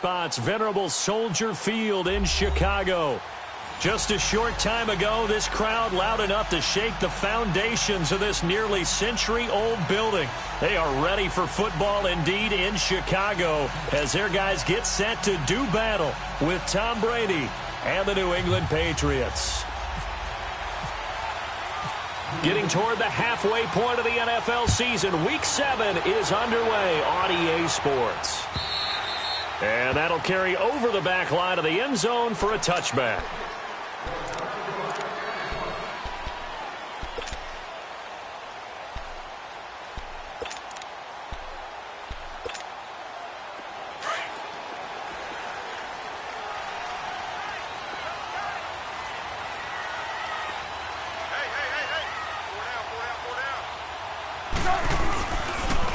spots, venerable Soldier Field in Chicago. Just a short time ago, this crowd loud enough to shake the foundations of this nearly century-old building. They are ready for football indeed in Chicago as their guys get set to do battle with Tom Brady and the New England Patriots. Getting toward the halfway point of the NFL season, Week 7 is underway on EA Sports. And that'll carry over the back line of the end zone for a touchback.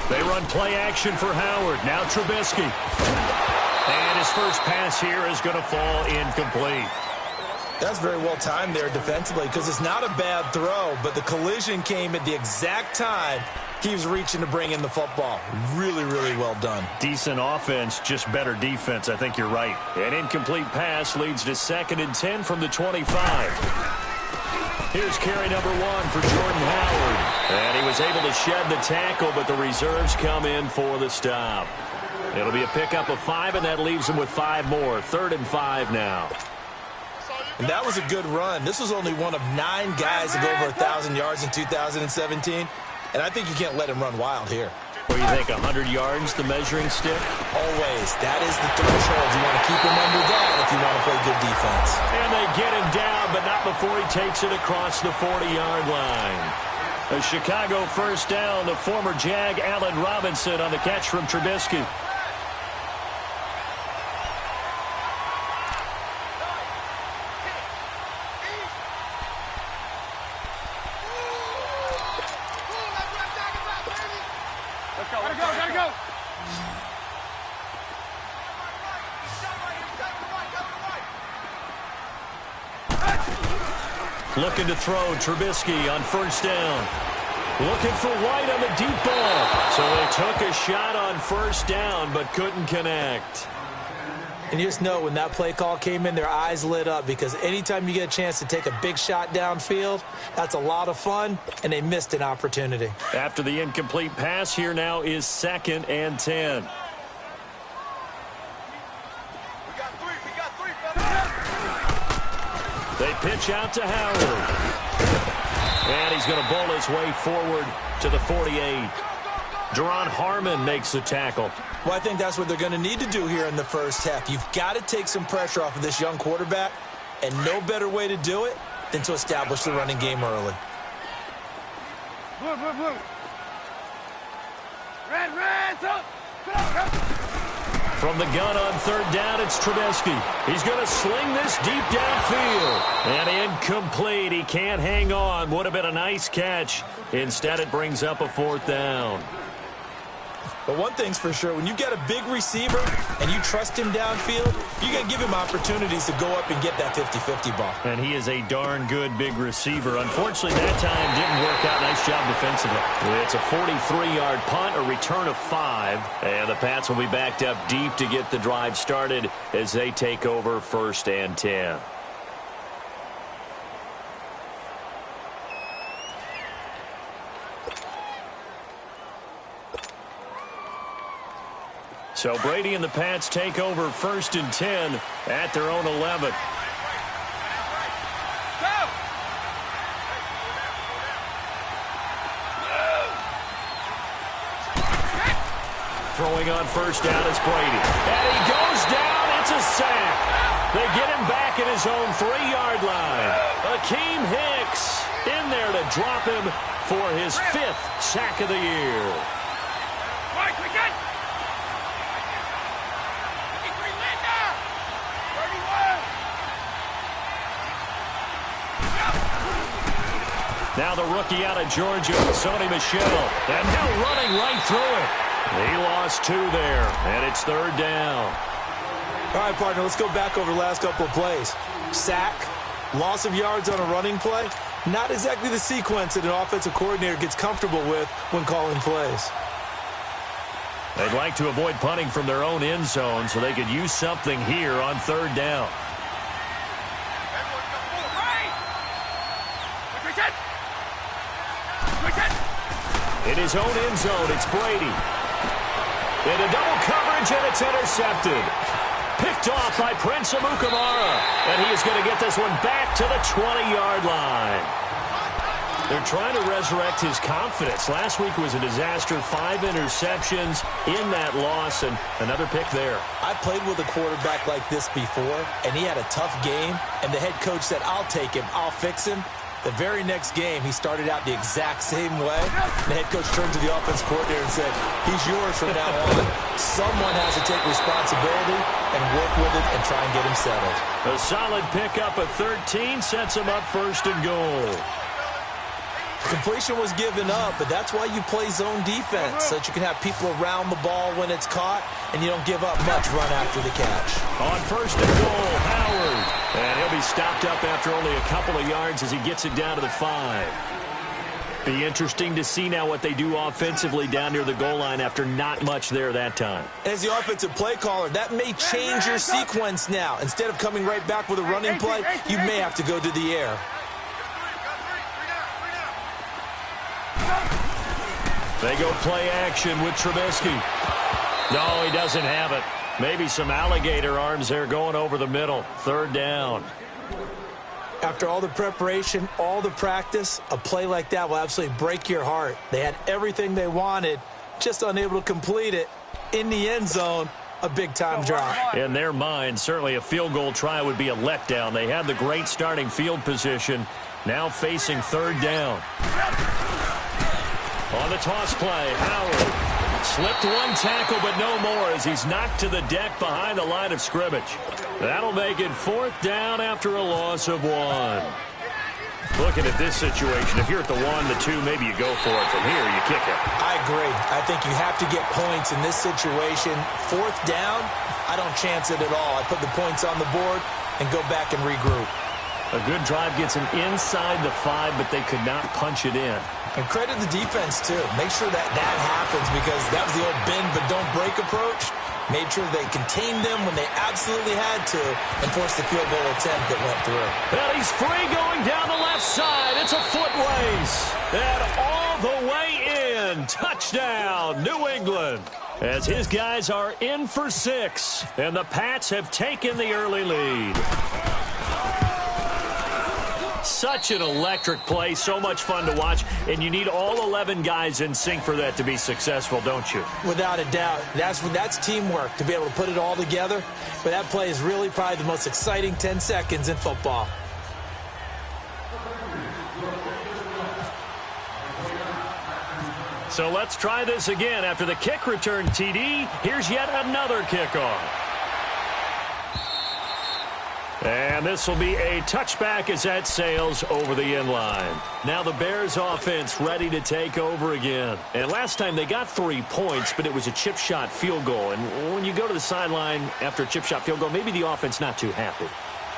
They run play action for Howard. Now Trubisky. And his first pass here is going to fall incomplete. That's very well timed there defensively because it's not a bad throw, but the collision came at the exact time he was reaching to bring in the football. Really, really well done. Decent offense, just better defense. I think you're right. An incomplete pass leads to 2nd and 10 from the 25. Here's carry number 1 for Jordan Howard. And he was able to shed the tackle, but the reserves come in for the stop. It'll be a pickup of 5, and that leaves him with 5 more. 3rd and 5 now. And that was a good run. This was only one of 9 guys to go over 1,000 yards in 2017. And I think you can't let him run wild here. What do you think, 100 yards, the measuring stick? Always. That is the threshold. You want to keep him under that if you want to play good defense. And they get him down, but not before he takes it across the 40-yard line. A Chicago first down, the former Jag Allen Robinson on the catch from Trubisky. Gotta go. Looking to throw, Trubisky on first down. Looking for White on the deep ball. So they took a shot on first down, but couldn't connect. And you just know when that play call came in, their eyes lit up because anytime you get a chance to take a big shot downfield, that's a lot of fun, and they missed an opportunity. After the incomplete pass, here now is 2nd and 10. They pitch out to Howard. And he's going to bowl his way forward to the 48. Deron Harmon makes the tackle. Well, I think that's what they're going to need to do here in the first half. You've got to take some pressure off of this young quarterback, and no better way to do it than to establish the running game early. Blue. Red, up. From the gun on 3rd down, it's Trubisky. He's going to sling this deep downfield. And incomplete. He can't hang on. Would have been a nice catch. Instead, it brings up a 4th down. But one thing's for sure, when you get a big receiver and you trust him downfield, you got to give him opportunities to go up and get that 50-50 ball. And he is a darn good big receiver. Unfortunately, that time didn't work out. Nice job defensively. It's a 43-yard punt, a return of 5. And the Pats will be backed up deep to get the drive started as they take over 1st and 10. So Brady and the Pats take over 1st and 10 at their own 11. Throwing on first down is Brady. And he goes down. It's a sack. They get him back at his own 3-yard line. Akeem Hicks in there to drop him for his 5th sack of the year. Now the rookie out of Georgia, Sony Michel. And now running right through it. He lost 2 there, and it's 3rd down. All right, partner, let's go back over the last couple of plays. Sack, loss of yards on a running play. Not exactly the sequence that an offensive coordinator gets comfortable with when calling plays. They'd like to avoid punting from their own end zone so they could use something here on third down. In his own end zone, it's Brady. Into double coverage, and it's intercepted. Picked off by Prince Amukamara. And he is going to get this one back to the 20-yard line. They're trying to resurrect his confidence. Last week was a disaster. 5 interceptions in that loss, and another pick there. I played with a quarterback like this before, and he had a tough game, and the head coach said, I'll take him, I'll fix him. The very next game, he started out the exact same way. The head coach turned to the offense coordinator and said, he's yours from now on. Someone has to take responsibility and work with it and try and get him settled. A solid pickup of 13 sets him up first and goal. Completion was given up, but that's why you play zone defense, so that you can have people around the ball when it's caught, and you don't give up much run after the catch. On first and goal, Howard. And he'll be stopped up after only a couple of yards as he gets it down to the 5. Be interesting to see now what they do offensively down near the goal line after not much there that time. As the offensive play caller, that may change your sequence now. Instead of coming right back with a running play, you may have to go to the air. They go play action with Trubisky. No, he doesn't have it. Maybe some alligator arms there going over the middle. Third down. After all the preparation, all the practice, a play like that will absolutely break your heart. They had everything they wanted, just unable to complete it. In the end zone, a big-time drop. In their mind, certainly a field goal try would be a letdown. They had the great starting field position, now facing third down. On the toss play, Howard slipped one tackle, but no more as he's knocked to the deck behind the line of scrimmage. That'll make it fourth down after a loss of 1. Looking at this situation, if you're at the 1, the 2, maybe you go for it. From here, you kick it. I agree. I think you have to get points in this situation. Fourth down, I don't chance it at all. I put the points on the board and go back and regroup. A good drive gets them inside the 5, but they could not punch it in. And credit the defense, too. Make sure that happens, because that was the old bend but don't break approach. Made sure they contained them when they absolutely had to and forced the field goal attempt that went through. Well, he's free going down the left side. It's a foot race. And all the way in. Touchdown, New England. As his guys are in for 6. And the Pats have taken the early lead. Such an electric play, so much fun to watch, and you need all 11 guys in sync for that to be successful, don't you? Without a doubt. That's teamwork, to be able to put it all together. But that play is really probably the most exciting 10 seconds in football. So let's try this again. After the kick return TD, here's yet another kickoff. And this will be a touchback as that sails over the end line. Now the Bears offense ready to take over again. And last time they got 3 points, but it was a chip shot field goal. And when you go to the sideline after a chip shot field goal, maybe the offense not too happy.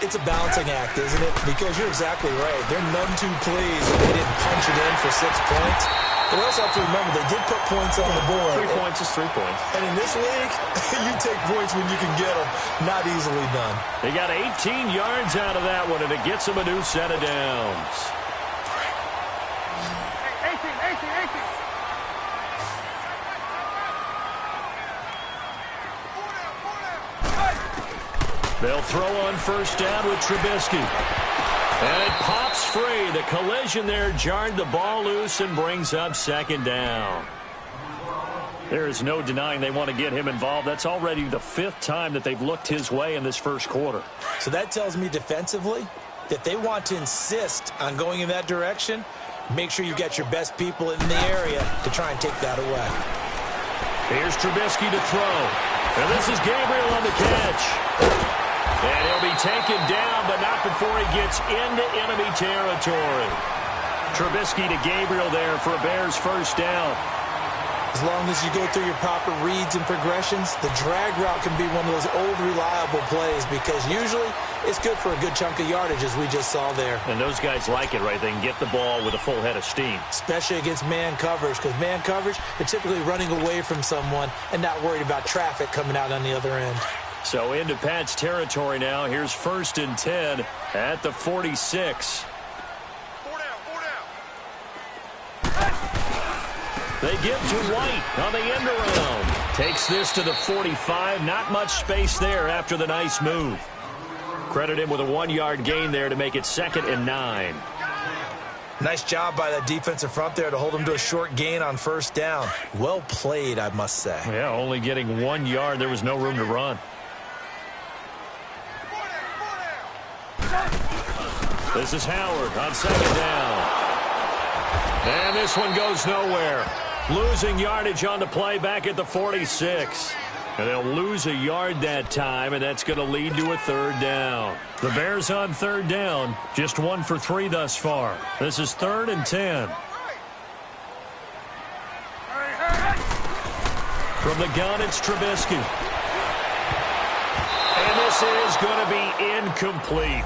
It's a balancing act, isn't it? Because you're exactly right. They're none too pleased that they didn't punch it in for 6 points. But also have to remember, they did put points on the board. 3 points is 3 points. And in this league, you take points when you can get them. Not easily done. They got 18 yards out of that one, and it gets them a new set of downs. 18. They'll throw on first down with Trubisky. And it pops free. The collision there jarred the ball loose and brings up second down. There is no denying they want to get him involved. That's already the 5th time that they've looked his way in this first quarter. So that tells me defensively that they want to insist on going in that direction. Make sure you get your best people in the area to try and take that away. Here's Trubisky to throw. And this is Gabriel on the catch. And he'll be taken down, but not before he gets into enemy territory. Trubisky to Gabriel there for a Bears first down. As long as you go through your proper reads and progressions, the drag route can be one of those old reliable plays because usually it's good for a good chunk of yardage, as we just saw there. And those guys like it, right? They can get the ball with a full head of steam. Especially against man coverage, because man coverage, they're typically running away from someone and not worried about traffic coming out on the other end. So into Pat's territory now. Here's 1st and 10 at the 46. They give to White on the end around. Takes this to the 45. Not much space there after the nice move. Credit him with a 1-yard gain there to make it 2nd and 9. Nice job by that defensive front there to hold him to a short gain on 1st down. Well played, I must say. Yeah, only getting 1 yard. There was no room to run. This is Howard on 2nd down. And this one goes nowhere. Losing yardage on the play back at the 46. And they'll lose a yard that time, and that's going to lead to a 3rd down. The Bears on 3rd down, just 1 for 3 thus far. This is 3rd and 10. From the gun, it's Trubisky. And this is going to be incomplete.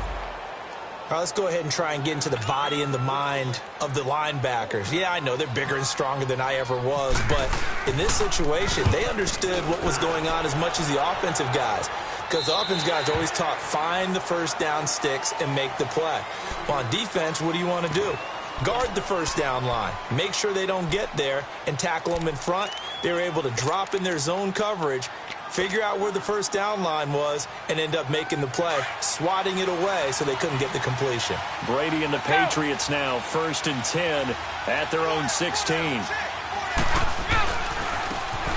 All right, let's go ahead and try and get into the body and the mind of the linebackers. Yeah, I know they're bigger and stronger than I ever was, but in this situation, they understood what was going on as much as the offensive guys, because the offensive guys always taught find the 1st down sticks and make the play. Well, on defense, what do you want to do? Guard the 1st down line. Make sure they don't get there and tackle them in front. They were able to drop in their zone coverage, figure out where the 1st down line was, and end up making the play, swatting it away so they couldn't get the completion. Brady and the Patriots now 1st and 10 at their own 16.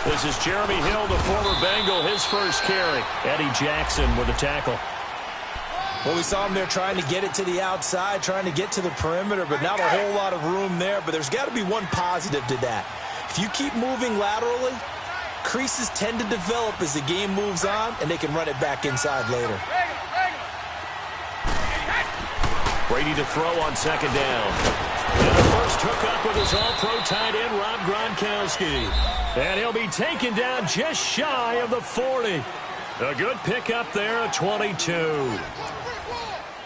This is Jeremy Hill, the former Bengal, his first carry. Eddie Jackson with a tackle. Well, we saw him there trying to get it to the outside, trying to get to the perimeter, but not a whole lot of room there. But there's got to be one positive to that. If you keep moving laterally, creases tend to develop as the game moves on, and they can run it back inside later. Brady to throw on 2nd down. And the first hookup with his all-pro tight end, Rob Gronkowski. And he'll be taken down just shy of the 40. A good pickup there, a 22.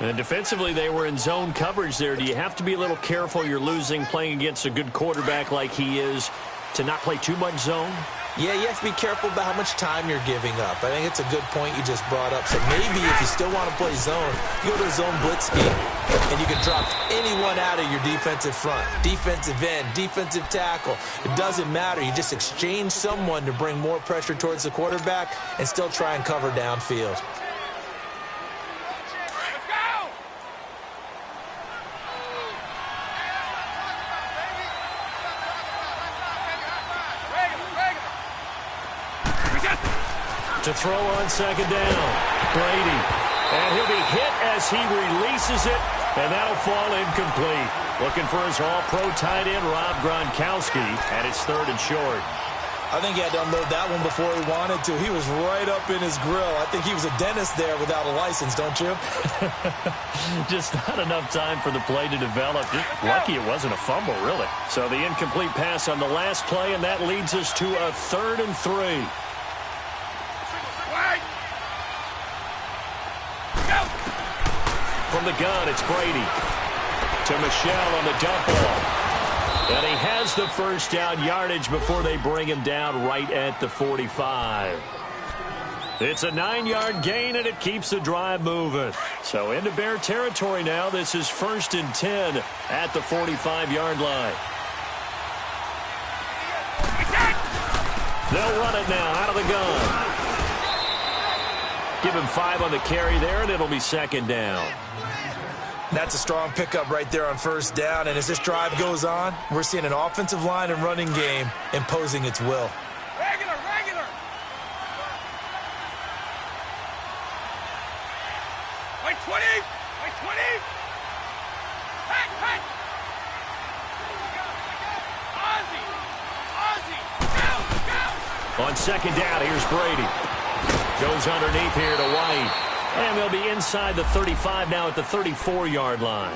And defensively, they were in zone coverage there. Do you have to be a little careful? You're losing, playing against a good quarterback like he is, to not play too much zone? Yeah, you have to be careful about how much time you're giving up. I think it's a good point you just brought up. So maybe if you still want to play zone, you go to a zone blitz scheme, and you can drop anyone out of your defensive front, defensive end, defensive tackle. It doesn't matter. You just exchange someone to bring more pressure towards the quarterback and still try and cover downfield. To throw on 2nd down, Brady. And he'll be hit as he releases it, and that'll fall incomplete. Looking for his all-pro tight end, Rob Gronkowski, and it's 3rd and short. I think he had to unload that one before he wanted to. He was right up in his grill. I think he was a dentist there without a license, don't you? Just not enough time for the play to develop. Just lucky it wasn't a fumble, really. So the incomplete pass on the last play, and that leads us to a 3rd and 3. From the gun, it's Brady. To Michel on the dump off. And he has the 1st down yardage before they bring him down right at the 45. It's a 9-yard gain, and it keeps the drive moving. So into Bear territory now. This is 1st and 10 at the 45-yard line. They'll run it now out of the gun. Give him 5 on the carry there, and it'll be 2nd down. That's a strong pickup right there on 1st down. And as this drive goes on, we're seeing an offensive line and running game imposing its will. Regular. Wait, 20. Hey. Ozzie. Go. On 2nd down, here's Brady. Goes underneath here to White. And they'll be inside the 35 now at the 34-yard line.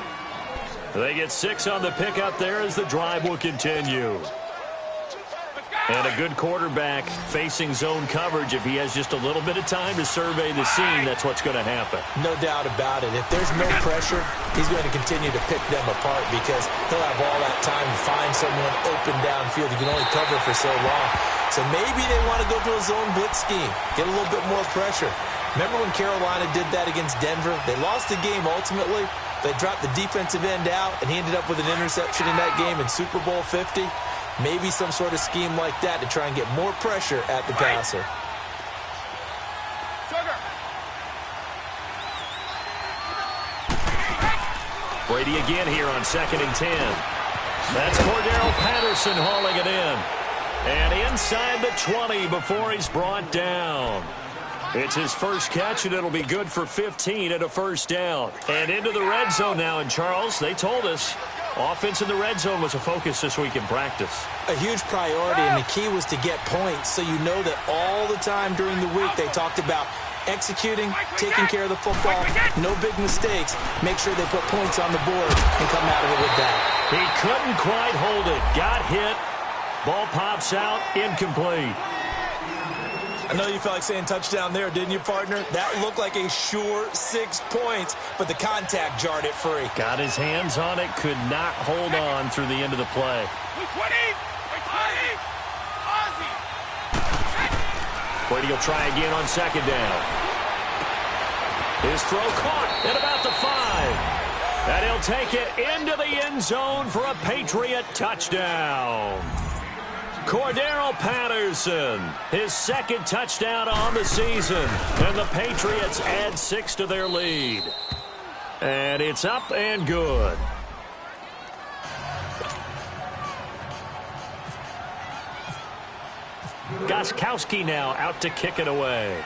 They get 6 on the pickup there as the drive will continue. Let's go. And a good quarterback facing zone coverage. If he has just a little bit of time to survey the scene, that's what's going to happen. No doubt about it. If there's no pressure, he's going to continue to pick them apart because he'll have all that time to find someone open downfield. He can only cover for so long. So maybe they want to go to a zone blitz scheme, get a little bit more pressure. Remember when Carolina did that against Denver? They lost the game ultimately. They dropped the defensive end out, and he ended up with an interception in that game in Super Bowl 50. Maybe some sort of scheme like that to try and get more pressure at the passer. Brady again here on 2nd and 10. That's Cordero Patterson hauling it in. And inside the 20 before he's brought down. It's his first catch, and it'll be good for 15 and a first down. And into the red zone now. And, Charles, they told us offense in the red zone was a focus this week in practice. A huge priority, and the key was to get points. So you know that all the time during the week they talked about executing, taking care of the football, no big mistakes. Make sure they put points on the board and come out of it with that. He couldn't quite hold it. Got hit. Ball pops out. Incomplete. I know you felt like saying touchdown there, didn't you, partner? That looked like a sure 6 points, but the contact jarred it free. Got his hands on it, could not hold on through the end of the play. 20! Brady will try again on 2nd down. His throw caught at about the 5. And he'll take it into the end zone for a Patriot touchdown. Cordero Patterson, his 2nd touchdown on the season. And the Patriots add 6 to their lead. And it's up and good. Gostkowski now out to kick it away.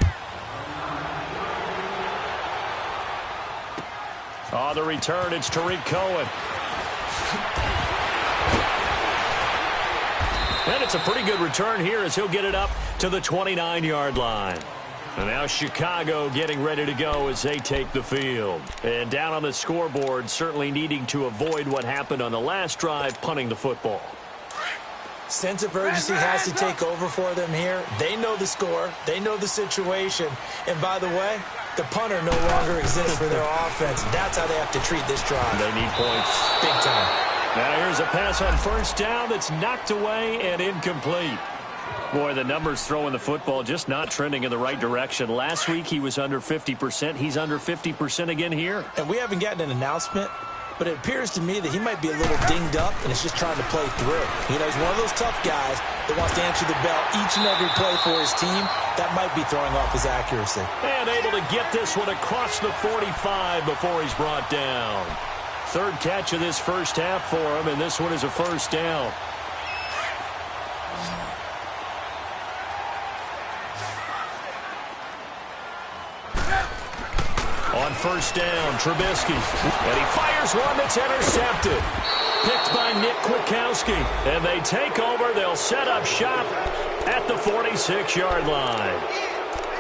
On the return, it's Tariq Cohen. And it's a pretty good return here as he'll get it up to the 29-yard line. And now Chicago getting ready to go as they take the field. And down on the scoreboard, certainly needing to avoid what happened on the last drive, punting the football. Sense of urgency has to take over for them here. They know the score. They know the situation. And by the way, the punter no longer exists for their offense. That's how they have to treat this drive. They need points. Big time. Now here's a pass on 1st down that's knocked away and incomplete. Boy, the numbers throwing the football just not trending in the right direction. Last week he was under 50%. He's under 50% again here. And we haven't gotten an announcement, but it appears to me that he might be a little dinged up and is just trying to play through. You know, he's one of those tough guys that wants to answer the bell each and every play for his team. That might be throwing off his accuracy. And able to get this one across the 45 before he's brought down. 3rd catch of this first half for him, and this one is a first down. On 1st down, Trubisky. And he fires one that's intercepted. Picked by Nick Kwiatkowski. And they take over. They'll set up shop at the 46-yard line.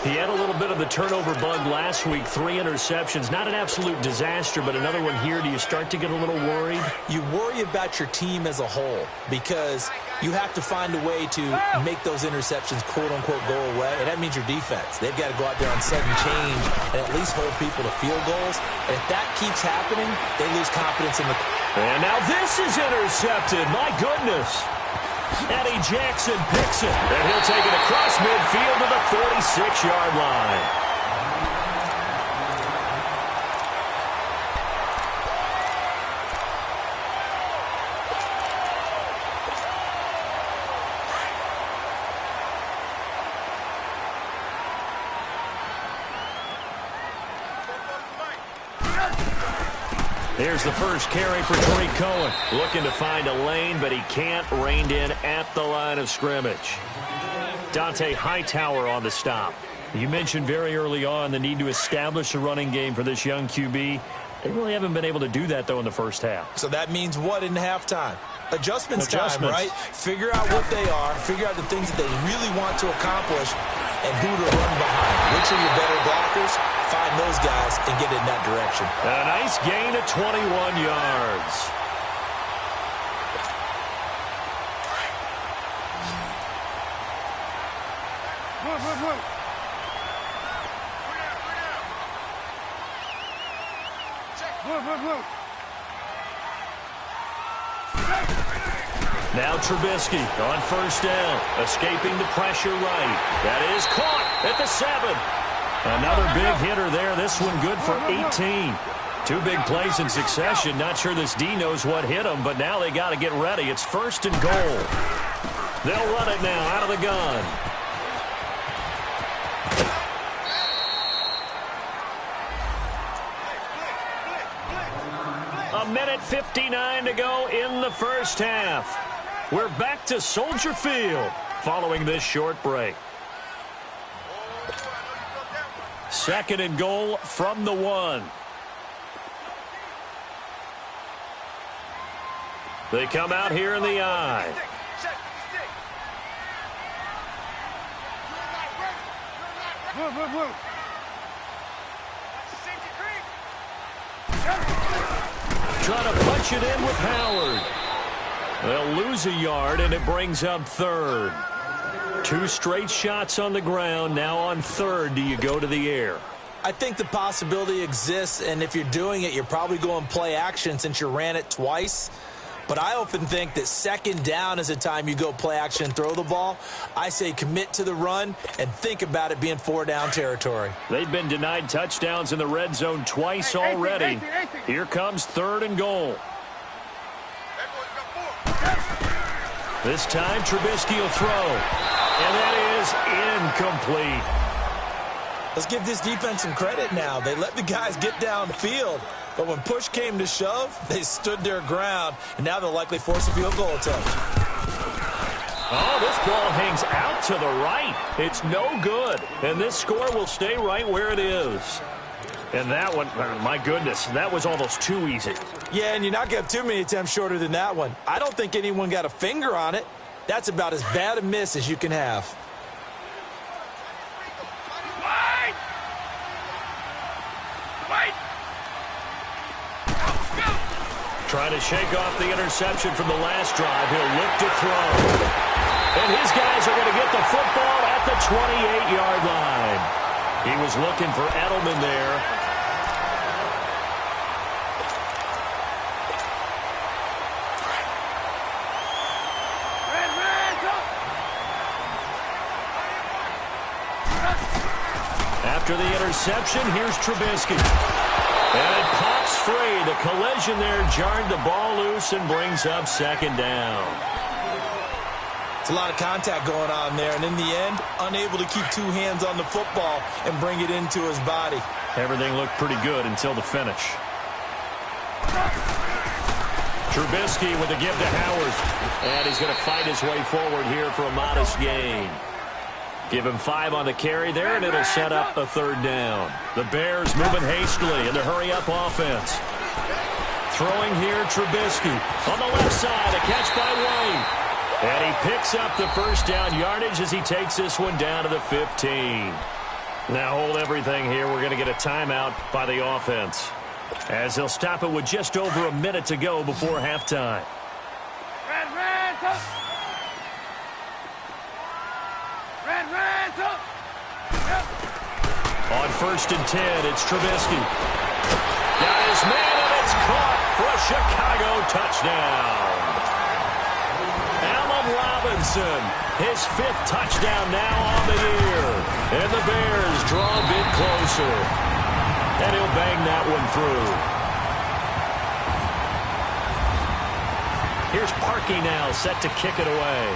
He had a little bit of the turnover bug last week. 3 interceptions. Not an absolute disaster, but another one here. Do you start to get a little worried? You worry about your team as a whole because you have to find a way to make those interceptions, quote-unquote, go away. And that means your defense. They've got to go out there on sudden change and at least hold people to field goals. And if that keeps happening, they lose confidence in the... And now this is intercepted. My goodness. Eddie Jackson picks it, and he'll take it across midfield to the 46-yard line. Here's the first carry for Tariq Cohen. Looking to find a lane, but he can't. Reined in at the line of scrimmage. Dante Hightower on the stop. You mentioned very early on the need to establish a running game for this young QB. They really haven't been able to do that, though, in the first half. So that means what in halftime? Adjustments time, right? Figure out what they are. Figure out the things that they really want to accomplish and who to run behind. Which are your better blockers? Find those guys and get in that direction. A nice gain of 21 yards. Now Trubisky on first down, escaping the pressure right. That is caught at the 7. Another big hitter there. This one good for 18. 2 big plays in succession. Not sure this D knows what hit him, but now they got to get ready. It's first and goal. They'll run it now out of the gun. A minute 59 to go in the first half. We're back to Soldier Field following this short break. Second and goal from the 1. They come out here in the I. Trying to punch it in with Howard. They'll lose a yard, and it brings up third. 2 straight shots on the ground. Now on third, do you go to the air? I think the possibility exists, and if you're doing it, you're probably going play action since you ran it twice. But I often think that second down is a time you go play action and throw the ball. I say commit to the run and think about it being 4-down territory. They've been denied touchdowns in the red zone twice already. Here comes third and goal. This time Trubisky will throw. And that is incomplete. Let's give this defense some credit now. They let the guys get downfield. But when push came to shove, they stood their ground, and now they'll likely force a field goal attempt. Oh, this ball hangs out to the right. It's no good, and this score will stay right where it is. And that one, my goodness, that was almost too easy. Yeah, and you're not going to have too many attempts shorter than that one. I don't think anyone got a finger on it. That's about as bad a miss as you can have. Trying to shake off the interception from the last drive. He'll look to throw. And his guys are going to get the football at the 28-yard line. He was looking for Edelman there. After the interception, here's Trubisky. And it pops free. The collision there jarred the ball loose and brings up second down. It's a lot of contact going on there, and in the end, unable to keep 2 hands on the football and bring it into his body. Everything looked pretty good until the finish. Trubisky with a give to Howard. And he's going to fight his way forward here for a modest gain. Give him 5 on the carry there, and it'll set up a third down. The Bears moving hastily in the hurry-up offense. Throwing here, Trubisky. On the left side, a catch by White. And he picks up the first down yardage as he takes this one down to the 15. Now hold everything here. We're going to get a timeout by the offense, as they'll stop it with just over a minute to go before halftime. On first and 10, it's Trubisky. Got his man, and it's caught for a Chicago touchdown. Allen Robinson, his 5th touchdown now on the year. And the Bears draw a bit closer. And he'll bang that one through. Here's Parkey now, set to kick it away.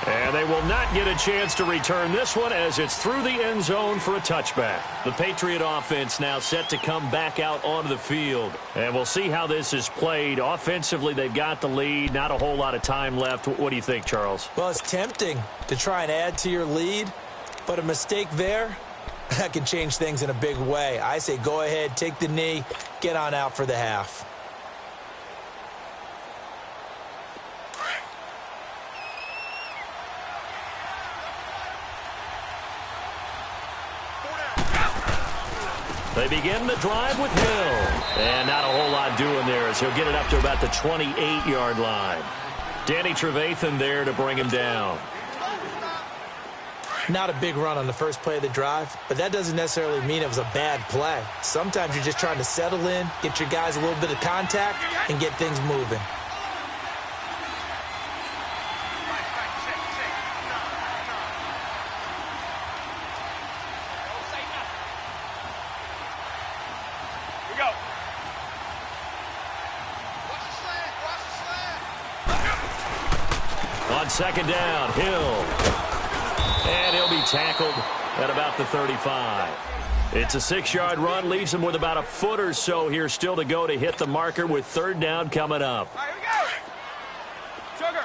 And they will not get a chance to return this one as it's through the end zone for a touchback. The Patriot offense now set to come back out onto the field. And we'll see how this is played. Offensively, they've got the lead. Not a whole lot of time left. What do you think, Charles? Well, it's tempting to try and add to your lead, but a mistake there, that can change things in a big way. I say go ahead, take the knee, get on out for the half. They begin the drive with Hill. And not a whole lot doing there as he'll get it up to about the 28-yard line. Danny Trevathan there to bring him down. Not a big run on the first play of the drive, but that doesn't necessarily mean it was a bad play. Sometimes you're just trying to settle in, get your guys a little bit of contact, and get things moving. On second down, Hill. And he'll be tackled at about the 35. It's a 6-yard run, leaves him with about a foot or so here still to go to hit the marker with third down coming up. All right, here we go. Sugar.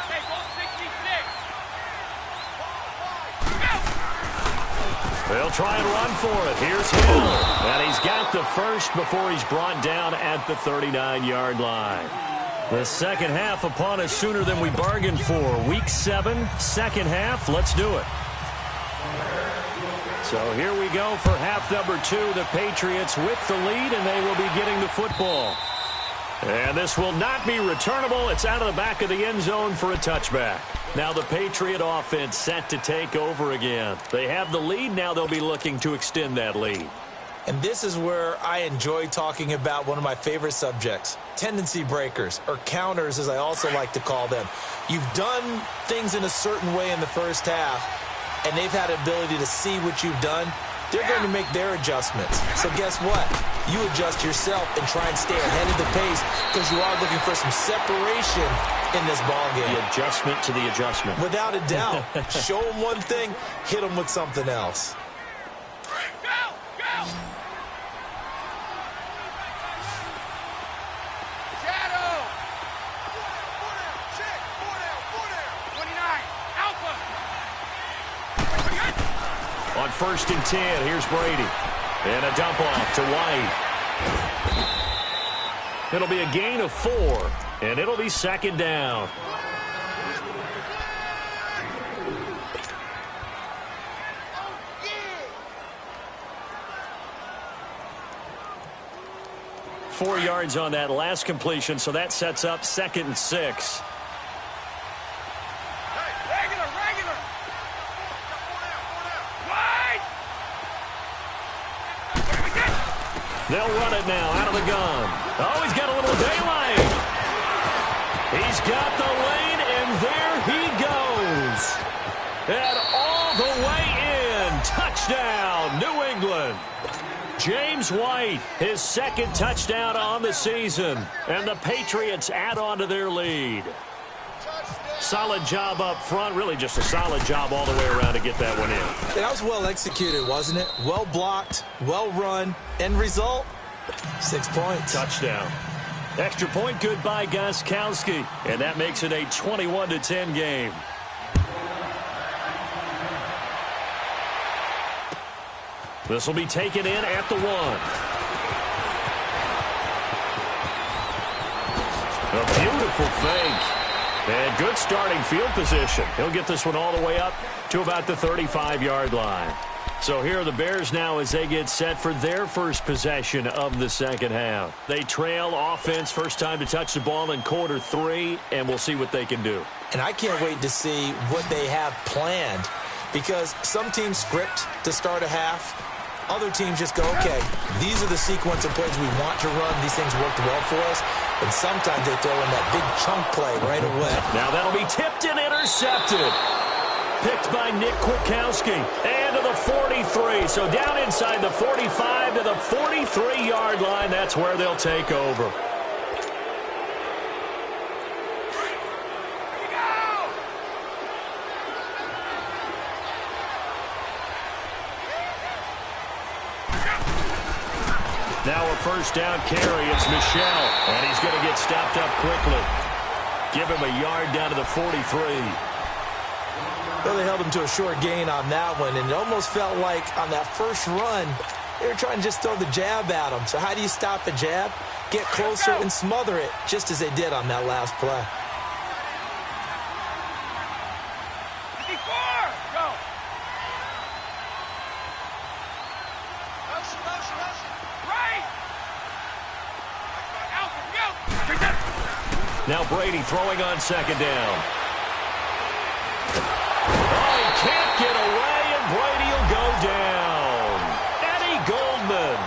Hey, ball 66. They'll try and run for it. Here's Hill. And he's got the first before he's brought down at the 39-yard line. The second half upon us sooner than we bargained for. Week 7, second half. Let's do it. So here we go for half number 2. The Patriots with the lead, and they will be getting the football. And this will not be returnable. It's out of the back of the end zone for a touchback. Now the Patriot offense set to take over again. They have the lead. Now they'll be looking to extend that lead. And this is where I enjoy talking about one of my favorite subjects, tendency breakers, or counters as I also like to call them. You've done things in a certain way in the first half, and they've had the ability to see what you've done. They're going to make their adjustments. So guess what? You adjust yourself and try and stay ahead of the pace because you are looking for some separation in this ballgame. The adjustment to the adjustment. Without a doubt. Show them one thing, hit them with something else. Go! Go! Shadow! 29. Alpha! On 1st and 10, here's Brady. And a dump off to White. It'll be a gain of 4, and it'll be second down. Yeah. 4 yards on that last completion, so that sets up 2nd and 6. Regular! Wide! They'll run it now out of the gun. Oh, he's got a little daylight. He's got the lane, and there he goes. And all the way in. Touchdown, New England. James White, his 2nd touchdown on the season. And the Patriots add on to their lead. Solid job up front. Really just a solid job all the way around to get that one in. That was well executed, wasn't it? Well blocked, well run. End result, 6 points. Touchdown. Extra point good by Gostkowski. And that makes it a 21-10 game. This will be taken in at the 1. A beautiful fake. And good starting field position. He'll get this one all the way up to about the 35-yard line. So here are the Bears now as they get set for their first possession of the second half. They trail offense, first time to touch the ball in quarter 3, and we'll see what they can do. And I can't wait to see what they have planned because some teams script to start a half. Other teams just go, okay, these are the sequence of plays we want to run. These things worked well for us. And sometimes they throw in that big chunk play right away. Now that'll be tipped and intercepted. Picked by Nick Kwiatkowski. And to the 43. So down inside the 45 to the 43-yard line. That's where they'll take over. Now a first down carry. It's Michel. And he's going to get stopped up quickly. Give him a yard down to the 43. Well, they held him to a short gain on that one, and it almost felt like on that first run, they were trying to just throw the jab at him. So how do you stop the jab? Get closer and smother it, just as they did on that last play. Right! Now Brady throwing on second down. Oh, he can't get away, and Brady will go down. Eddie Goldman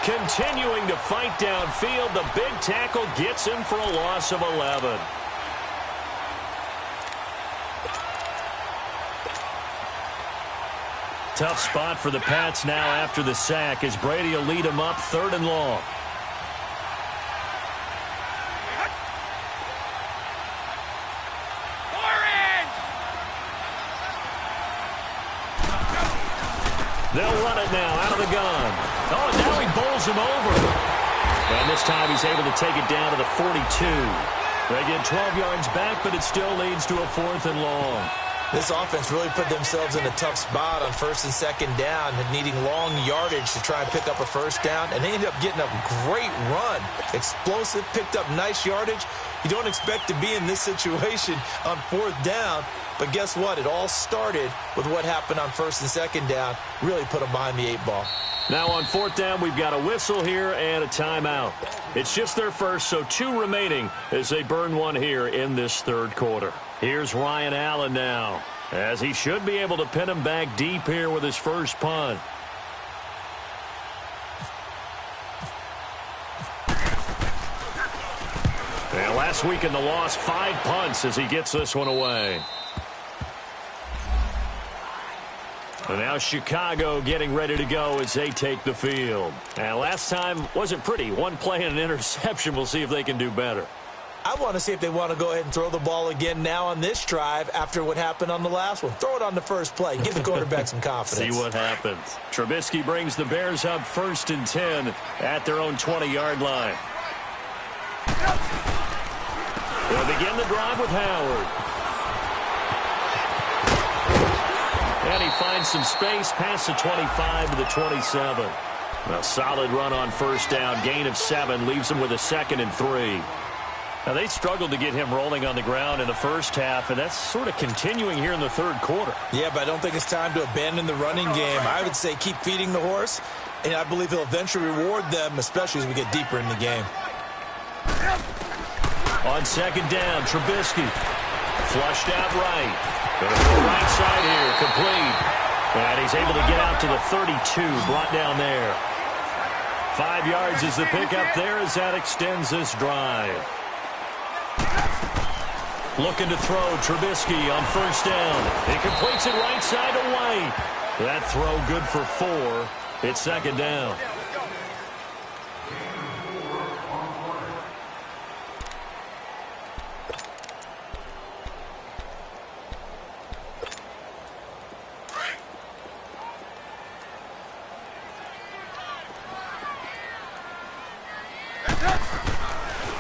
continuing to fight downfield. The big tackle gets him for a loss of 11. Tough spot for the Pats now after the sack as Brady will lead them up 3rd and long. They'll run it now out of the gun. Oh, and now he bowls him over. And this time he's able to take it down to the 42. They get 12 yards back, but it still leads to a 4th and long. This offense really put themselves in a tough spot on 1st and 2nd down, needing long yardage to try and pick up a 1st down, and they ended up getting a great run. Explosive, picked up nice yardage. You don't expect to be in this situation on 4th down, but guess what? It all started with what happened on 1st and 2nd down. Really put them behind the 8 ball. Now on 4th down, we've got a whistle here and a timeout. It's just their first, so 2 remaining as they burn one here in this 3rd quarter. Here's Ryan Allen now, as he should be able to pin him back deep here with his first punt. And last week in the loss, 5 punts as he gets this one away. And now Chicago getting ready to go as they take the field. And last time wasn't pretty. 1 play and an interception. We'll see if they can do better. I want to see if they want to go ahead and throw the ball again now on this drive after what happened on the last one. Throw it on the first play. Give the quarterback some confidence. See what happens. Trubisky brings the Bears up 1st and 10 at their own 20-yard line. They'll begin the drive with Howard. And he finds some space past the 25 to the 27. A solid run on 1st down. Gain of 7 leaves him with a 2nd and 3. Now, they struggled to get him rolling on the ground in the first half, and that's sort of continuing here in the 3rd quarter. Yeah, but I don't think it's time to abandon the running game. I would say keep feeding the horse, and I believe he'll eventually reward them, especially as we get deeper in the game. On 2nd down, Trubisky flushed out right. Going to go right side here, complete. And he's able to get out to the 32, brought down there. 5 yards is the pickup there as that extends this drive. Looking to throw, Trubisky on 1st down. He completes it right side to White. That throw good for 4. It's 2nd down.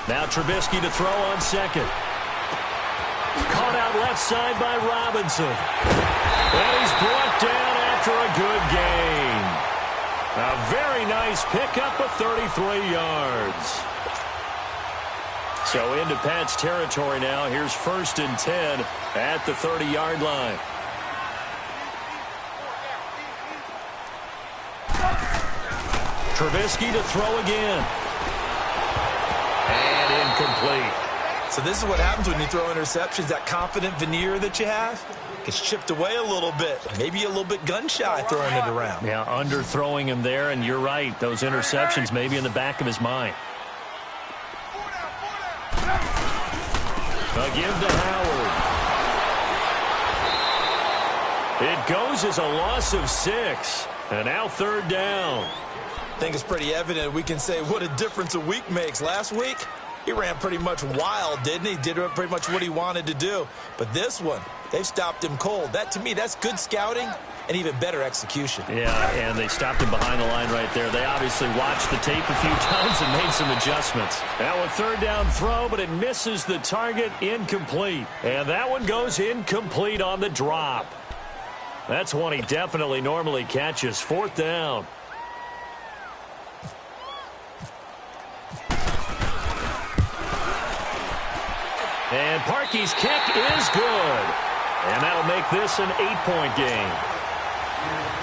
Now Trubisky to throw on 2nd. Caught out left side by Robinson. And he's brought down after a good gain. A very nice pickup of 33 yards. So into Pat's territory now. Here's 1st and 10 at the 30-yard line. Trubisky to throw again. And incomplete. So this is what happens when you throw interceptions. That confident veneer that you have gets chipped away a little bit. Maybe a little bit gun-shy throwing it around. Yeah, underthrowing him there, and you're right. Those interceptions maybe in the back of his mind. A give to Howard. It goes as a loss of 6. And now 3rd down. I think it's pretty evident. We can say what a difference a week makes. Last week, he ran pretty much wild, didn't he? Did pretty much what he wanted to do. But this one, they've stopped him cold. That, to me, that's good scouting and even better execution. Yeah, and they stopped him behind the line right there. They obviously watched the tape a few times and made some adjustments. Now a 3rd down throw, but it misses the target. Incomplete. And that one goes incomplete on the drop. That's one he definitely normally catches. 4th down. And Parkey's kick is good. And that'll make this an 8-point game.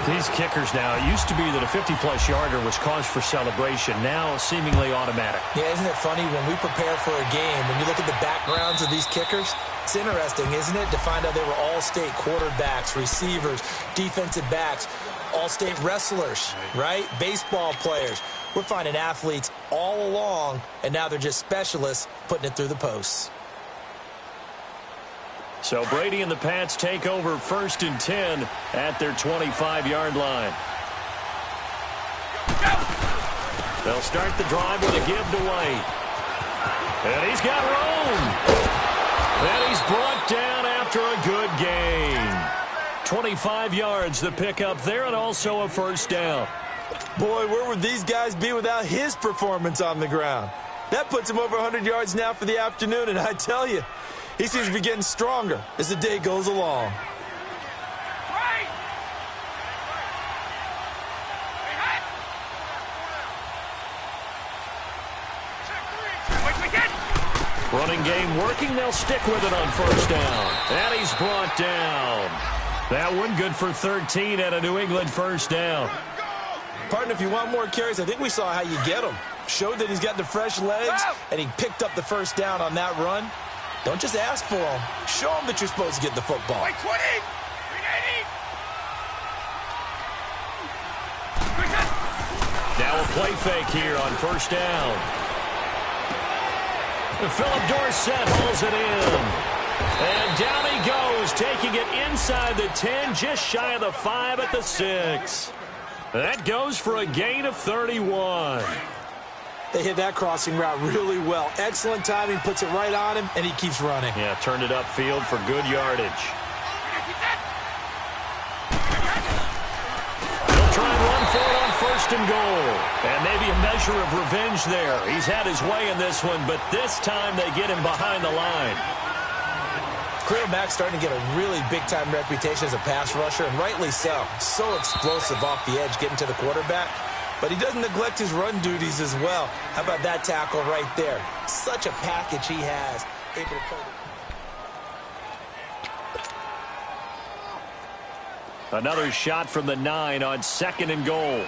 These kickers now, it used to be that a 50-plus yarder was cause for celebration. Now, seemingly automatic. Yeah, isn't it funny when we prepare for a game, when you look at the backgrounds of these kickers, it's interesting, isn't it, to find out they were all-state quarterbacks, receivers, defensive backs, all-state wrestlers, right? Baseball players. We're finding athletes all along, and now they're just specialists putting it through the posts. So Brady and the Pats take over 1st and 10 at their 25-yard line. They'll start the drive with a give to White. And he's got room. And he's brought down after a good gain. 25 yards the pickup there, and also a first down. Boy, where would these guys be without his performance on the ground? That puts him over 100 yards now for the afternoon, and I tell you, he seems to be getting stronger as the day goes along. Running game working. They'll stick with it on first down. And he's brought down. That one good for 13 at a New England first down. Partner, if you want more carries, I think we saw how you get them. Showed that he's got the fresh legs, and he picked up the first down on that run. Don't just ask for them. Show them that you're supposed to get the football. Wait, 20! 380! Now a play fake here on first down. Philip Dorsett hauls it in. And down he goes, taking it inside the 10, just shy of the 5 at the 6. That goes for a gain of 31. They hit that crossing route really well. Excellent timing, puts it right on him, and he keeps running. Yeah, turned it upfield for good yardage. He'll try and run for it on 1st and goal. And maybe a measure of revenge there. He's had his way in this one, but this time they get him behind the line. Khalil Mack's starting to get a really big-time reputation as a pass rusher, and rightly so. So explosive off the edge, getting to the quarterback. But he doesn't neglect his run duties as well. How about that tackle right there? Such a package he has. Able to play. Another shot from the 9 on 2nd and goal.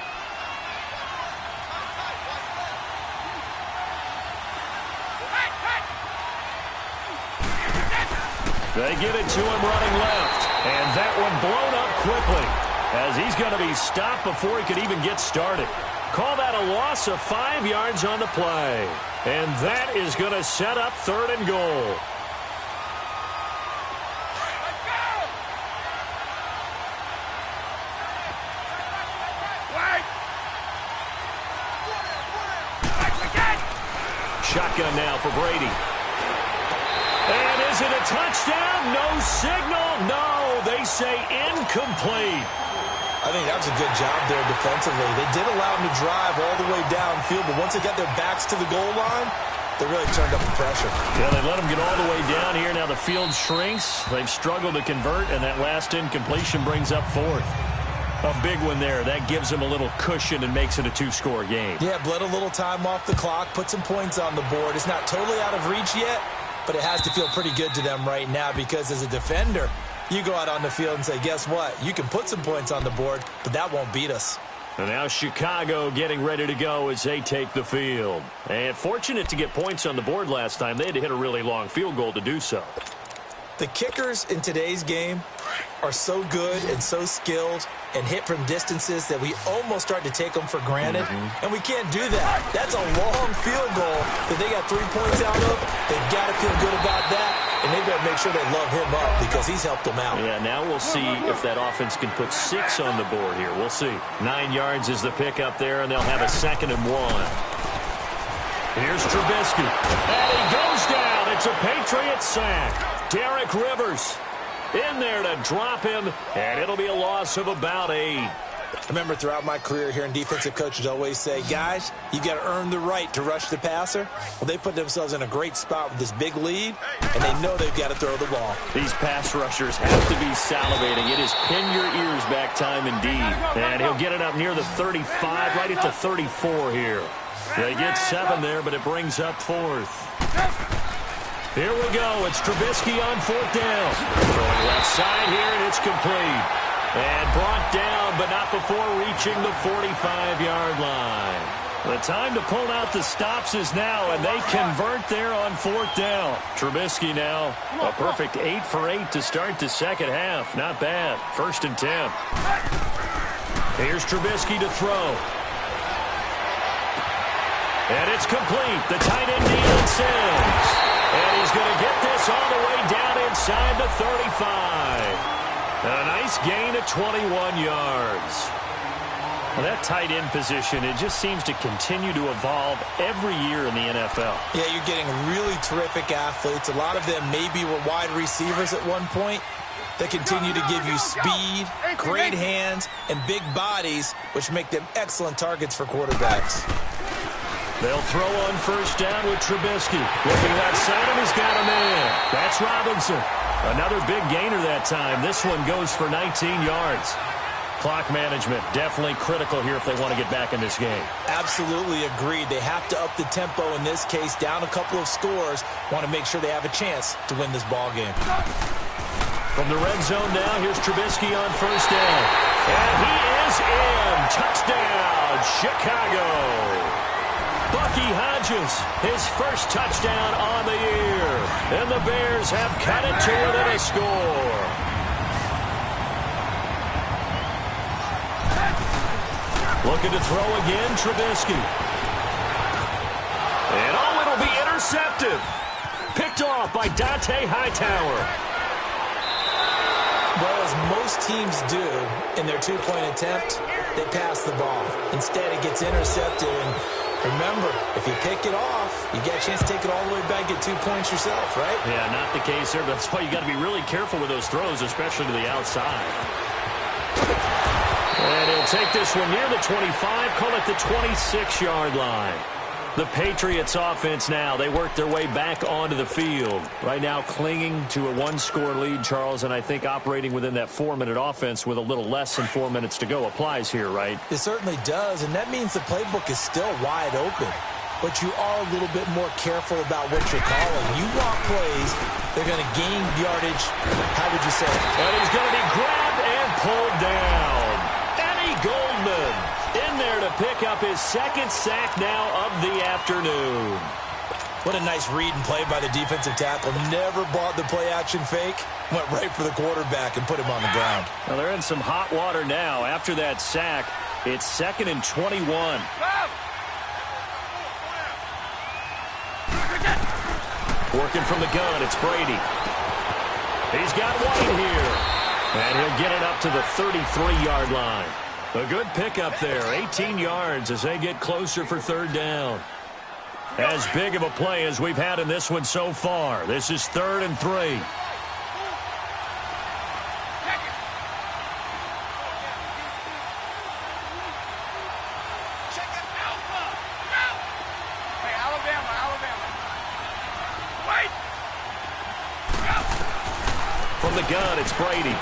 They give it to him running left. And that one blown up quickly, as he's going to be stopped before he could even get started. Call that a loss of 5 yards on the play. And that is going to set up 3rd and goal. Shotgun now for Brady. And is it a touchdown? No signal. No, they say incomplete. I think that was a good job there defensively. They did allow him to drive all the way downfield, but once they got their backs to the goal line, they really turned up the pressure. Yeah, they let him get all the way down here. Now the field shrinks. They've struggled to convert, and that last incompletion brings up 4th. A big one there. That gives them a little cushion and makes it a 2-score game. Yeah, bled a little time off the clock, put some points on the board. It's not totally out of reach yet, but it has to feel pretty good to them right now, because as a defender, you go out on the field and say, guess what? You can put some points on the board, but that won't beat us. And now Chicago getting ready to go as they take the field. And fortunate to get points on the board last time. They had to hit a really long field goal to do so. The kickers in today's game are so good and so skilled and hit from distances that we almost start to take them for granted. And we can't do that. That's a long field goal that they got 3 points out of. They've got to feel good about that, and they better make sure they love him up because he's helped them out. Yeah, now we'll see if that offense can put 6 on the board here. We'll see. 9 yards is the pickup there, and they'll have a 2nd and 1. Here's Trubisky. And he goes down. It's a Patriot sack. Derek Rivers in there to drop him, and it'll be a loss of about 8. I remember throughout my career hearing defensive coaches always say, guys, you got to earn the right to rush the passer. Well, they put themselves in a great spot with this big lead, and they know they've got to throw the ball. These pass rushers have to be salivating. It is pin your ears back time indeed. And he'll get it up near the 35, right at the 34 here. They get 7 there, but it brings up 4th. Here we go. It's Trubisky on 4th down. Throwing left side here, and it's complete. And brought down, but not before reaching the 45-yard line. The time to pull out the stops is now, and they convert there on 4th down. Trubisky now, a perfect 8 for 8 to start the second half. Not bad. 1st and 10. Here's Trubisky to throw. And it's complete. The tight end Deion Sims. And he's going to get this all the way down inside the 35. A nice gain of 21 yards. Well, that tight end position, it just seems to continue to evolve every year in the NFL. Yeah, you're getting really terrific athletes. A lot of them maybe were wide receivers at one point. They continue to give you speed, great hands, and big bodies, which make them excellent targets for quarterbacks. They'll throw on 1st down with Trubisky. Looking left side, and he's got a man. That's Robinson. Another big gainer that time. This one goes for 19 yards. Clock management definitely critical here if they want to get back in this game. Absolutely agreed. They have to up the tempo in this case, down a couple of scores. Want to make sure they have a chance to win this ball game. From the red zone now, here's Trubisky on 1st down. And he is in. Touchdown, Chicago. Bucky Hodges, his first touchdown on the year. And the Bears have cut it to within a score. Looking to throw again, Trubisky. And it'll be intercepted. Picked off by Dante Hightower. Well, as most teams do in their two-point attempt, they pass the ball. Instead, it gets intercepted. And remember, if you pick it off, you get a chance to take it all the way back, get 2 points yourself, right? Yeah, not the case there. That's why you got to be really careful with those throws, especially to the outside. And he'll take this one near the 25, call it the 26-yard line. The Patriots offense now, they work their way back onto the field. Right now clinging to a one-score lead, Charles, and I think operating within that 4-minute offense with a little less than 4 minutes to go applies here, right? It certainly does, and that means the playbook is still wide open. But you are a little bit more careful about what you're calling. You want plays, they're going to gain yardage. How would you say it? And he's going to be grabbed and pulled down. Eddie Goldman in there to pick up his second sack now of the afternoon. What a nice read and play by the defensive tackle. Never bought the play-action fake. Went right for the quarterback and put him on the ground. Well, they're in some hot water now. After that sack, it's 2nd and 21. Working from the gun, it's Brady. He's got White here. And he'll get it up to the 33-yard line. A good pickup there, 18 yards as they get closer for 3rd down. As big of a play as we've had in this one so far. This is 3rd and 3. From the gun, it's Brady.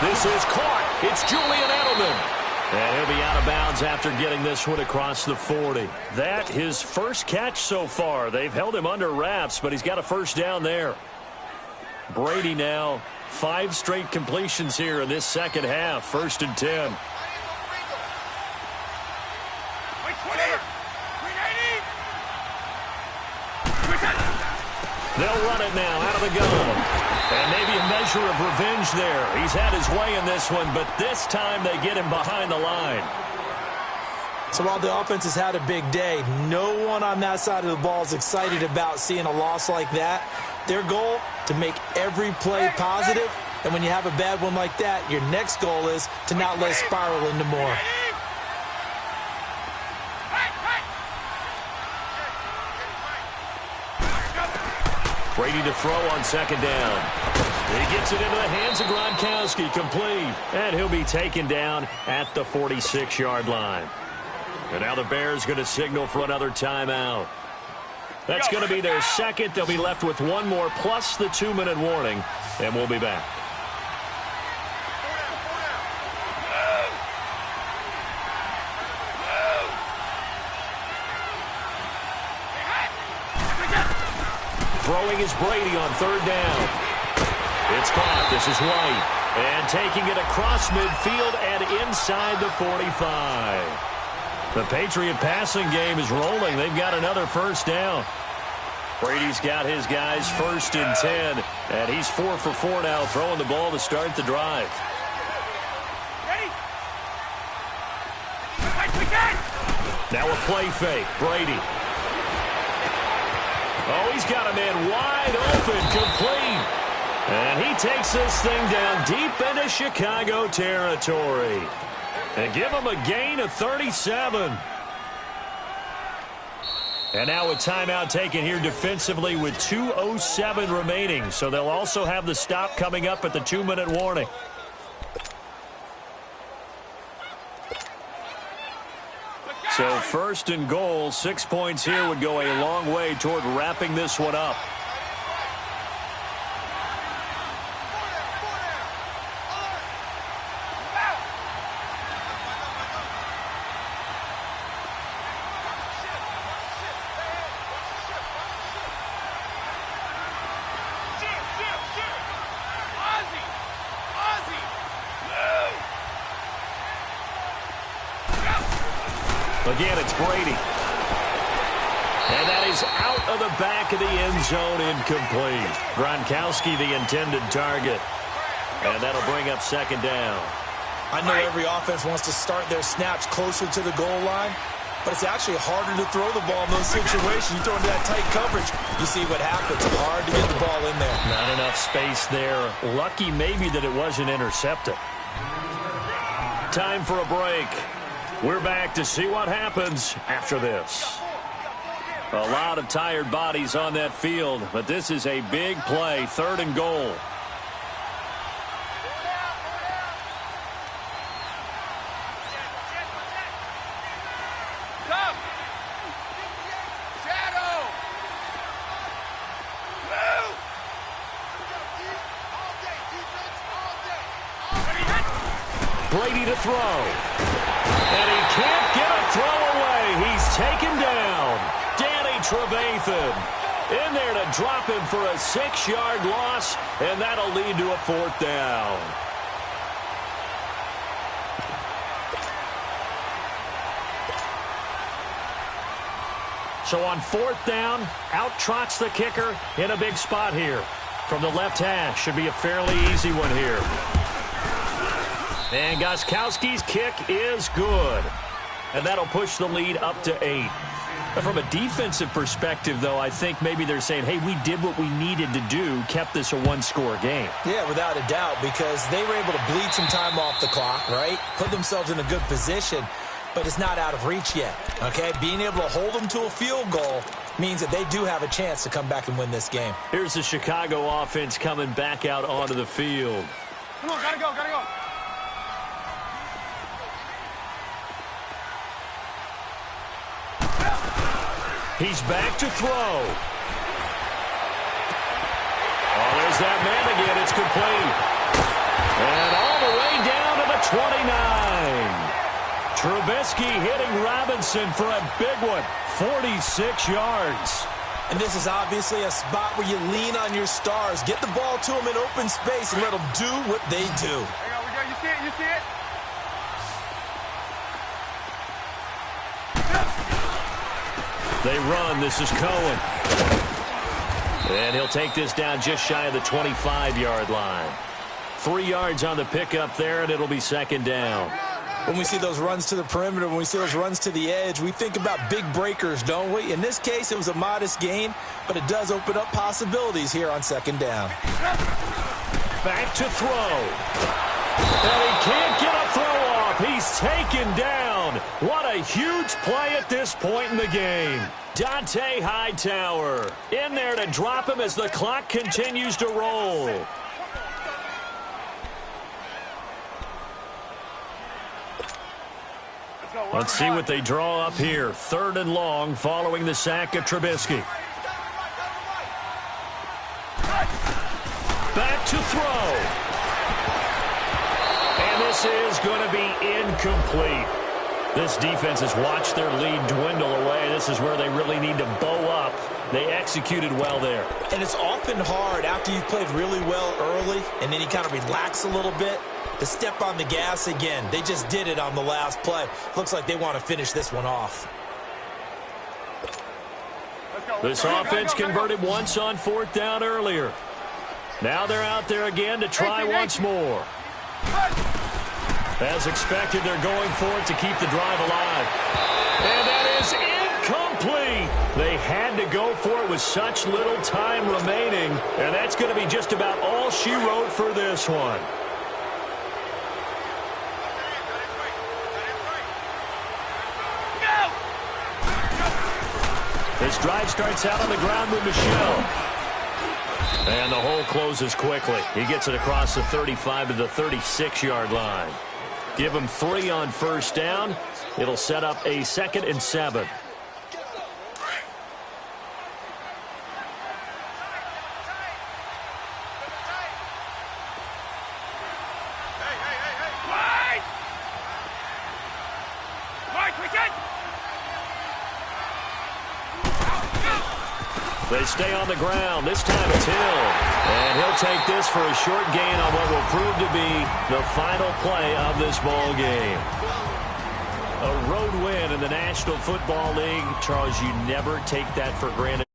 This is caught. It's Julian Edelman. And he'll be out of bounds after getting this one across the 40. That his first catch so far. They've held him under wraps, but he's got a 1st down there. Brady now 5 straight completions here in this second half. 1st and 10. They'll run it now out of the gun. And maybe a measure of revenge there. He's had his way in this one, but this time they get him behind the line. So while the offense has had a big day, no one on that side of the ball is excited about seeing a loss like that. Their goal, to make every play positive. And when you have a bad one like that, your next goal is to not let it spiral into more. Brady to throw on 2nd down. He gets it into the hands of Gronkowski, complete. And he'll be taken down at the 46-yard line. And now the Bears going to signal for another timeout. That's going to be their second. They'll be left with one more plus the 2-minute warning. And we'll be back. Throwing is Brady on 3rd down. It's caught. This is White. And taking it across midfield and inside the 45. The Patriot passing game is rolling. They've got another first down. Brady's got his guys 1st and 10. And he's 4 for 4 now, throwing the ball to start the drive. Ready? Now a play fake. Brady. Oh, he's got a man wide open, complete. And he takes this thing down deep into Chicago territory. And give him a gain of 37. And now a timeout taken here defensively with 2:07 remaining. So they'll also have the stop coming up at the 2-minute warning. So 1st and goal, 6 points here would go a long way toward wrapping this one up. Again, it's Brady. And that is out of the back of the end zone, incomplete. Gronkowski, the intended target. And that'll bring up 2nd down. I know every offense wants to start their snaps closer to the goal line, but it's actually harder to throw the ball in those situations. You throw into that tight coverage, you see what happens. Hard to get the ball in there. Not enough space there. Lucky maybe that it wasn't intercepted. Time for a break. We're back to see what happens after this. A lot of tired bodies on that field, but this is a big play, 3rd and goal. Brady to throw. And he can't get a throw away. He's taken down. Danny Trevathan in there to drop him for a 6-yard loss, and that'll lead to a 4th down. So on 4th down, out trots the kicker in a big spot here. From the left hash, should be a fairly easy one here. And Gostkowski's kick is good. And that'll push the lead up to 8. But from a defensive perspective, though, I think maybe they're saying, hey, we did what we needed to do, kept this a 1-score game. Yeah, without a doubt, because they were able to bleed some time off the clock, right? Put themselves in a good position, but it's not out of reach yet, okay? Being able to hold them to a field goal means that they do have a chance to come back and win this game. Here's the Chicago offense coming back out onto the field. Come on, gotta go, gotta go. He's back to throw. Oh, there's that man again. It's complete. And all the way down to the 29. Trubisky hitting Robinson for a big one. 46 yards. And this is obviously a spot where you lean on your stars. Get the ball to them in open space and let them do what they do. We go. You see it? You see it? They run. This is Cohen. And he'll take this down just shy of the 25-yard line. 3 yards on the pickup there, and it'll be 2nd down. When we see those runs to the perimeter, when we see those runs to the edge, we think about big breakers, don't we? In this case, it was a modest gain, but it does open up possibilities here on 2nd down. Back to throw. And he can't get a throw off. He's taken down. What a huge play at this point in the game. Dante Hightower in there to drop him as the clock continues to roll. Let's see what they draw up here. 3rd and long following the sack of Trubisky. Back to throw. And this is going to be incomplete. This defense has watched their lead dwindle away. This is where they really need to bow up. They executed well there. And it's often hard after you've played really well early and then you kind of relax a little bit to step on the gas again. They just did it on the last play. Looks like they want to finish this one off. This offense converted once on 4th down earlier. Now they're out there again to try once more. As expected, they're going for it to keep the drive alive. And that is incomplete. They had to go for it with such little time remaining. And that's going to be just about all she wrote for this one. This drive starts out on the ground with Michel. And the hole closes quickly. He gets it across the 35 to the 36-yard line. Give him 3 on 1st down. It'll set up a 2nd and 7. They stay on the ground. This time it's Hill. And he'll take this for a short gain on what will prove to be the final play of this ball game. A road win in the National Football League. Charles, you never take that for granted.